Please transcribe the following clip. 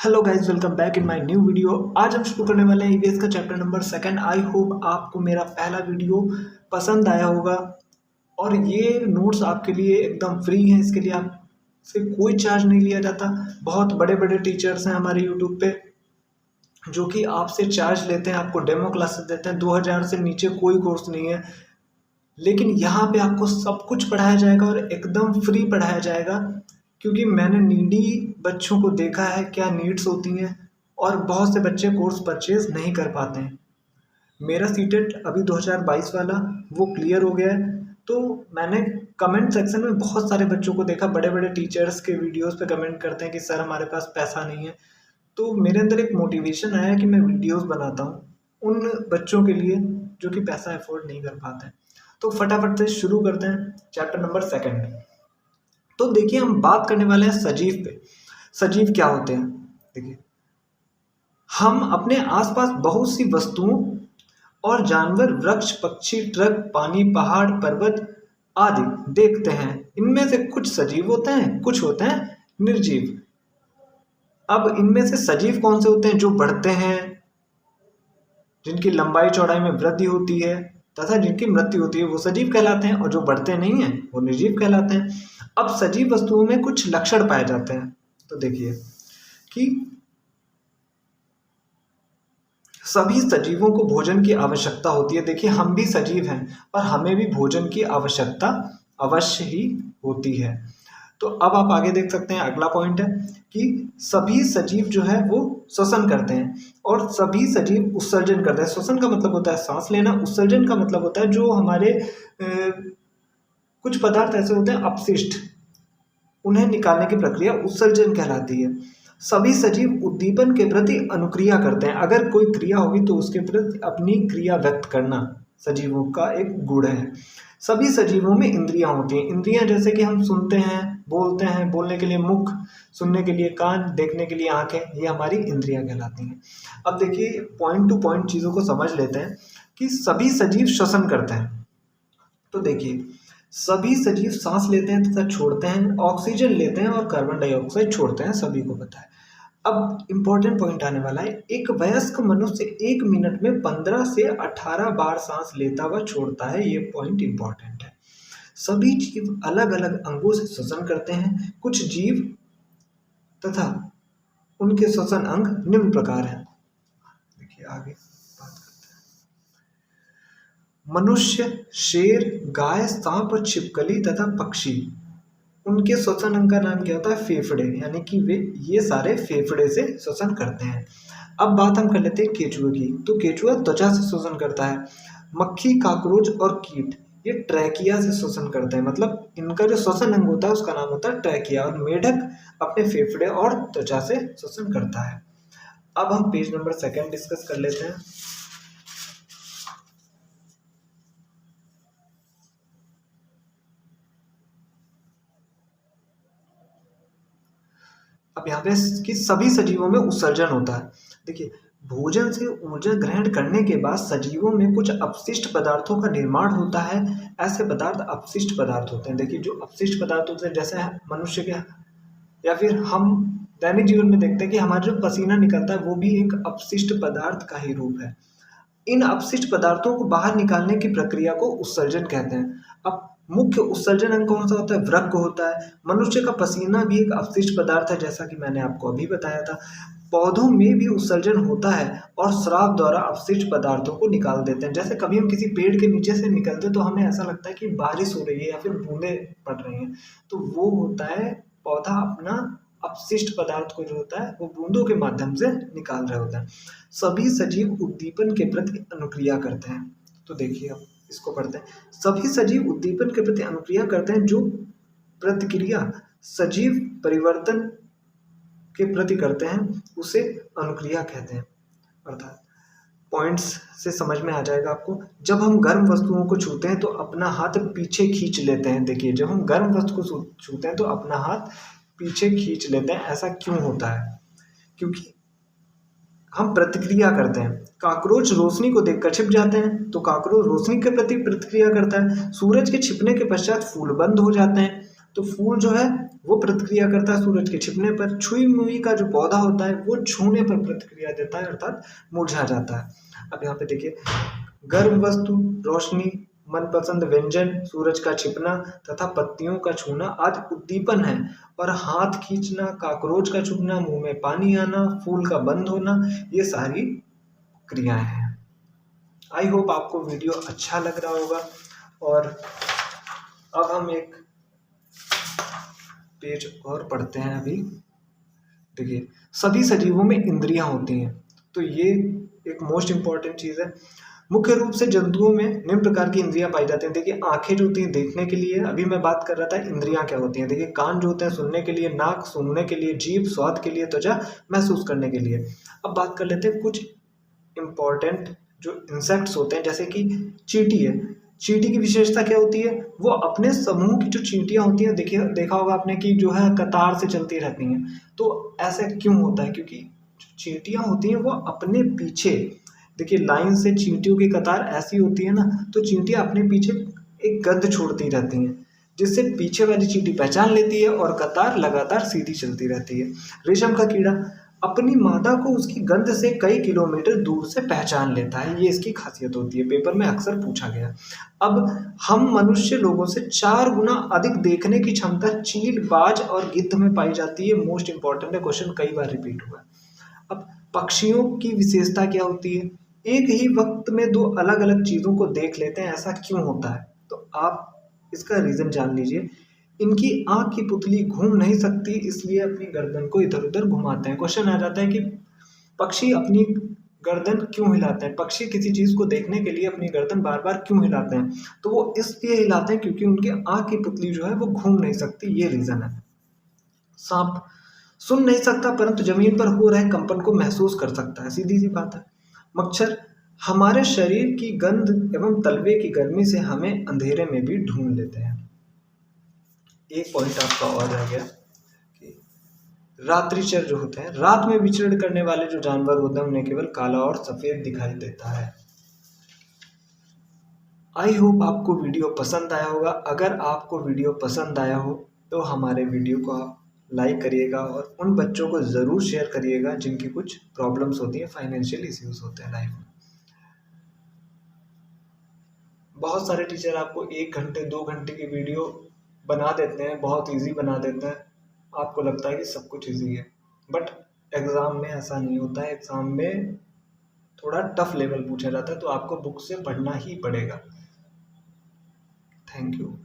Hello guys, welcome back in my new video. आज हम शुरू करने वाले हैं ईवीएस का चैप्टर नंबर 2। आई होप आपको मेरा पहला वीडियो पसंद आया होगा। और ये नोट्स आपके लिए एकदम फ्री हैं, इसके लिए आपसे कोई चार्ज नहीं लिया जाता। बहुत बड़े बड़े टीचर्स हैं हमारे यूट्यूब पे जो कि आपसे चार्ज लेते हैं, आपको डेमो क्लासेस देते हैं। 2000 से नीचे कोई कोर्स नहीं है, लेकिन यहाँ पे आपको सब कुछ पढ़ाया जाएगा और एकदम फ्री पढ़ाया जाएगा। क्योंकि मैंने नीडी बच्चों को देखा है, क्या नीड्स होती हैं, और बहुत से बच्चे कोर्स परचेज नहीं कर पाते हैं। मेरा सीटेट अभी 2022 वाला वो क्लियर हो गया है। तो मैंने कमेंट सेक्शन में बहुत सारे बच्चों को देखा, बड़े बड़े टीचर्स के वीडियोस पे कमेंट करते हैं कि सर हमारे पास पैसा नहीं है। तो मेरे अंदर एक मोटिवेशन आया कि मैं वीडियोस बनाता हूँ उन बच्चों के लिए जो कि पैसा अफोर्ड नहीं कर पाते हैं। तो फटाफट से शुरू करते हैं चैप्टर नंबर 2। तो देखिए, हम बात करने वाले हैं सजीव पे। सजीव क्या होते हैं? देखिए, हम अपने आसपास बहुत सी वस्तुओं और जानवर, वृक्ष, पक्षी, ट्रक, पानी, पहाड़, पर्वत आदि देखते हैं। इनमें से कुछ सजीव होते हैं, कुछ होते हैं निर्जीव। अब इनमें से सजीव कौन से होते हैं? जो बढ़ते हैं, जिनकी लंबाई चौड़ाई में वृद्धि होती है तथा जिनकी मृत्यु होती है, वो सजीव कहलाते हैं। और जो बढ़ते नहीं हैं वो निर्जीव कहलाते हैं। अब सजीव वस्तुओं में कुछ लक्षण पाए जाते हैं। तो देखिए कि सभी सजीवों को भोजन की आवश्यकता होती है। देखिए, हम भी सजीव हैं और हमें भी भोजन की आवश्यकता अवश्य ही होती है। तो अब आप आगे देख सकते हैं, अगला पॉइंट है कि सभी सजीव जो है वो श्वसन करते हैं और सभी सजीव उत्सर्जन करते हैं। श्वसन का मतलब होता है सांस लेना, उत्सर्जन का मतलब होता है जो हमारे कुछ पदार्थ ऐसे होते हैं अपशिष्ट, उन्हें निकालने की प्रक्रिया उत्सर्जन कहलाती है। सभी सजीव उद्दीपन के प्रति अनुक्रिया करते हैं। अगर कोई क्रिया होगी तो उसके प्रति अपनी क्रिया व्यक्त करना सजीवों का एक गुण है। सभी सजीवों में इंद्रियां होती हैं। इंद्रियां जैसे कि हम सुनते हैं, बोलते हैं, बोलने के लिए मुख, सुनने के लिए कान, देखने के लिए आंखें, ये हमारी इंद्रियां कहलाती हैं। अब देखिए, पॉइंट टू पॉइंट चीज़ों को समझ लेते हैं कि सभी सजीव श्वसन करते हैं। तो देखिए, सभी सजीव सांस लेते हैं तथा छोड़ते हैं, ऑक्सीजन लेते हैं और कार्बन डाइऑक्साइड छोड़ते हैं, सभी को पता है। अब इंपॉर्टेंट पॉइंट आने वाला है। एक वयस्क मनुष्य 1 मिनट में 15 से 18 बार सांस लेता व छोड़ता है। ये पॉइंट इंपॉर्टेंट है। सभी जीव अलग अलग अंगों से श्वसन करते हैं। कुछ जीव तथा उनके श्वसन अंग निम्न प्रकार हैं। देखिए आगे बात करते हैं। मनुष्य, शेर, गाय, सांप और छिपकली तथा पक्षी, उनके श्वसन अंग का नाम क्या होता है? फेफड़े। यानी कि वे ये सारे फेफड़े से श्वसन करते हैं। अब बात हम कर लेते हैं केचुए की। तो केचुआ त्वचा से श्वसन करता है। मक्खी, काकरोच और कीट ये ट्रैकिया से श्वसन करते हैं। मतलब इनका जो श्वसन अंग होता है उसका नाम होता है ट्रैकिया। और मेढक अपने फेफड़े और त्वचा से श्वसन करता है। अब हम पेज नंबर 2 डिस्कस कर लेते हैं। अब यहाँ पे कि सभी सजीवों में उत्सर्जन होता है। देखिए, भोजन से ऊर्जा ग्रहण करने के बाद सजीवों में कुछ अपशिष्ट पदार्थों का निर्माण होता है। ऐसे पदार्थ अपशिष्ट पदार्थ होते हैं। देखिए, जो अपशिष्ट पदार्थ होते हैं, जैसे मनुष्य के या फिर हम दैनिक जीवन में देखते हैं कि हमारा जो पसीना निकलता है वो भी एक अपशिष्ट पदार्थ का ही रूप है। इन अपशिष्ट पदार्थों को बाहर निकालने की प्रक्रिया को उत्सर्जन कहते हैं। अब मुख्य उत्सर्जन अंग कौन सा होता है? वृक्क होता है। मनुष्य का पसीना भी एक अपशिष्ट पदार्थ है, जैसा कि मैंने आपको अभी बताया था। पौधों में भी उत्सर्जन होता है और श्राव द्वारा अपशिष्ट पदार्थों को निकाल देते हैं। जैसे कभी हम किसी पेड़ के नीचे से निकलते तो हमें ऐसा लगता है कि बारिश हो रही है या फिर बूंदें पड़ रही हैं, तो वो होता है पौधा अपना अपशिष्ट पदार्थ को जो होता है वो बूंदों के माध्यम से निकाल रहे होते हैं। सभी सजीव उद्दीपन के प्रति अनुक्रिया करते हैं। तो देखिए, अब इसको पढ़ते हैं। सभी सजीव उद्दीपन के प्रति अनुक्रिया करते हैं। जो प्रतिक्रिया सजीव परिवर्तन के प्रति करते हैं उसे अनुक्रिया कहते हैं। अर्थात पॉइंट्स से समझ में आ जाएगा आपको। जब हम गर्म वस्तुओं को छूते हैं तो अपना हाथ पीछे खींच लेते हैं। देखिए, जब हम गर्म वस्तु को छूते हैं तो अपना हाथ पीछे खींच लेते हैं। ऐसा क्यों होता है? क्योंकि हम प्रतिक्रिया करते हैं। काकरोच रोशनी को देखकर छिप जाते हैं, तो काकरोच रोशनी के प्रति प्रतिक्रिया करता है। सूरज के छिपने के पश्चात फूल बंद हो जाते हैं, तो फूल जो है वो प्रतिक्रिया करता है सूरज के छिपने पर। छुई मुई का जो पौधा होता है वो छूने पर प्रतिक्रिया देता है अर्थात मुरझा जाता है। अब यहाँ पे देखिए, गर्म वस्तु, रोशनी, मनपसंद व्यंजन, सूरज का छिपना तथा पत्तियों का छूना आदि उद्दीपन है। और हाथ खींचना, काकरोच का छुपना, मुंह में पानी आना, फूल का बंद होना, ये सारी क्रियाएं हैं। आई होप आपको वीडियो अच्छा लग रहा होगा। और अब हम एक पेज और पढ़ते हैं। अभी देखिए, सभी सजीवों में इंद्रियां होती हैं, तो ये एक मोस्ट इंपॉर्टेंट चीज है। मुख्य रूप से जंतुओं में निम्न प्रकार की इंद्रियां पाई जाती हैं। देखिए, आंखें जो होती हैं देखने के लिए, अभी मैं बात कर रहा था इंद्रियां क्या होती हैं। देखिए, कान जो होते हैं सुनने के लिए, नाक सूंघने के लिए, जीभ स्वाद के लिए, त्वचा महसूस करने के लिए। अब बात कर लेते हैं कुछ इम्पॉर्टेंट जो इंसेक्ट्स होते हैं, जैसे कि चींटी है। चींटी की विशेषता क्या होती है, वो अपने समूह की जो चींटियां होती हैं, देखिए देखा होगा आपने कि जो है कतार से चलती रहती हैं। तो ऐसा क्यों होता है, क्योंकि जो चींटियां होती हैं वो अपने पीछे, देखिए लाइन से चींटियों की कतार ऐसी होती है ना, तो चींटियां अपने पीछे एक गंध छोड़ती रहती हैं, जिससे पीछे वाली चींटी पहचान लेती है और कतार लगातार सीधी चलती रहती है। रेशम का कीड़ा अपनी मादा को उसकी गंध से कई किलोमीटर दूर से पहचान लेता है, ये इसकी खासियत होती है, पेपर में अक्सर पूछा गया। अब हम मनुष्य लोगों से 4 गुना अधिक देखने की क्षमता चील, बाज और गिद्ध में पाई जाती है। मोस्ट इंपॉर्टेंट है, क्वेश्चन कई बार रिपीट हुआ है। अब पक्षियों की विशेषता क्या होती है, एक ही वक्त में 2 अलग अलग चीजों को देख लेते हैं, ऐसा क्यों होता है, तो आप इसका रीजन जान लीजिए। इनकी आंख की पुतली घूम नहीं सकती, इसलिए अपनी गर्दन को इधर उधर घुमाते हैं। क्वेश्चन आ जाता है कि पक्षी अपनी गर्दन क्यों हिलाते हैं, पक्षी किसी चीज को देखने के लिए अपनी गर्दन बार बार क्यों हिलाते हैं, तो वो इसलिए हिलाते हैं क्योंकि उनकी आंख की पुतली जो है वो घूम नहीं सकती, ये रीजन है। सांप सुन नहीं सकता परंतु जमीन पर हो रहे कंपन को महसूस कर सकता है, सीधी सी बात है। मच्छर हमारे शरीर की गंध एवं तलवे की गर्मी से हमें अंधेरे में भी ढूंढ लेते हैं। एक पॉइंट आपका और रह गया कि रात्रिचर जो होते हैं, रात में विचरण करने वाले जो जानवर होते हैं उन्हें केवल काला और सफेद दिखाई देता है। आई होप आपको वीडियो पसंद आया होगा। अगर आपको वीडियो पसंद आया हो तो हमारे वीडियो को आप लाइक करिएगा और उन बच्चों को ज़रूर शेयर करिएगा जिनकी कुछ प्रॉब्लम्स होती हैं, फाइनेंशियल इश्यूज होते हैं लाइफ में। बहुत सारे टीचर आपको 1 घंटे 2 घंटे की वीडियो बना देते हैं, बहुत इजी बना देते हैं, आपको लगता है कि सब कुछ इजी है, बट एग्ज़ाम में ऐसा नहीं होता है। एग्ज़ाम में थोड़ा टफ लेवल पूछा जाता है, तो आपको बुक से पढ़ना ही पड़ेगा। Thank you.